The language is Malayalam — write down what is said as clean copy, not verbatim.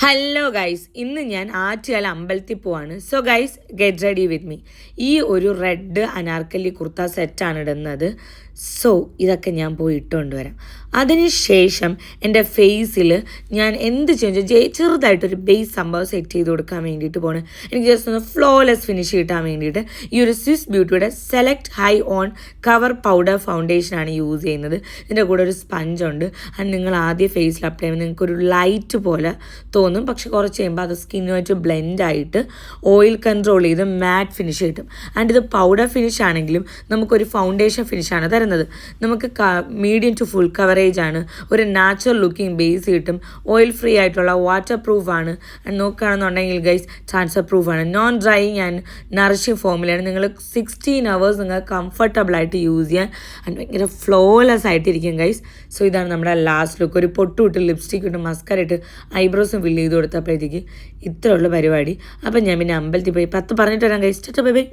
ഹലോ ഗൈസ്, ഇന്ന് ഞാൻ ആറ്റുകാല അമ്പലത്തിൽ പോവാണ്. So guys, get ready with me. ഈ ഒരു റെഡ് അനാർക്കലി കുർത്ത സെറ്റാണ് ഇടുന്നത്. സോ ഇതൊക്കെ ഞാൻ പോയി ഇട്ടുകൊണ്ട് വരാം. അതിനുശേഷം എൻ്റെ ഫേസിൽ ഞാൻ എന്ത് ചെറുതായിട്ടൊരു ബേസ് സംഭവം സെറ്റ് ചെയ്ത് കൊടുക്കാൻ വേണ്ടിയിട്ട് പോകണം. എനിക്ക് ജസ്റ്റ് ഒന്ന് ഫ്ലോലെസ് ഫിനിഷ് കിട്ടാൻ വേണ്ടിയിട്ട് ഈ ഒരു സ്വിസ് ബ്യൂട്ടിയുടെ select high on cover powder ഫൗണ്ടേഷനാണ് യൂസ് ചെയ്യുന്നത്. ഇതിൻ്റെ കൂടെ ഒരു സ്പഞ്ചുണ്ട്. അത് നിങ്ങൾ ആദ്യം ഫേസിൽ അപ്ലൈ ചെയ്യുമ്പോൾ നിങ്ങൾക്കൊരു ലൈറ്റ് പോലെ തോന്നും, പക്ഷെ കുറച്ച് കഴിയുമ്പോൾ അത് സ്കിന്നുമായിട്ട് ബ്ലെൻഡായിട്ട് ഓയിൽ കൺട്രോൾ ചെയ്ത് മാറ്റ് ഫിനിഷ് കിട്ടും. ആൻഡ് ഇത് പൗഡർ ഫിനിഷ് ആണെങ്കിലും നമുക്കൊരു ഫൗണ്ടേഷൻ ഫിനിഷാണ് തരുന്നത്. നമുക്ക് മീഡിയം ടു ഫുൾ കവറേജ് ആണ്, ഒരു നാച്ചുറൽ ലുക്കിംഗ് ബേസ് കിട്ടും, ഓയിൽ ഫ്രീ ആയിട്ടുള്ള വാട്ടർ പ്രൂഫ് ആണ്. ആൻഡ് നോക്കുകയാണെന്നുണ്ടെങ്കിൽ ഗൈസ് ട്രാൻസ്ഫർ പ്രൂഫ് ആണ്, നോൺ ഡ്രൈയിങ് ആൻഡ് നറിഷിങ് ഫോമിലാണ്. നിങ്ങൾ 16 hours നിങ്ങൾ കംഫർട്ടബിൾ ആയിട്ട് യൂസ് ചെയ്യാൻ ആൻഡ് ഭയങ്കര ഫ്ലോലെസ് ആയിട്ടിരിക്കും ഗൈസ്. സോ ഇതാണ് നമ്മുടെ ലാസ്റ്റ് ലുക്ക്. ഒരു പൊട്ടു ഇട്ട് ലിപ്സ്റ്റിക് ഇട്ട് മസ്കര ഇട്ട് ഐബ്രോസും ഫില്ല് ചെയ്ത് കൊടുത്തപ്പോഴത്തേക്ക് ഇത്രയുള്ള പരിപാടി. അപ്പം ഞാൻ പിന്നെ അമ്പലത്തിൽ പോയി 10 പറഞ്ഞിട്ട് വരാം ഗൈസ്. Bye bye.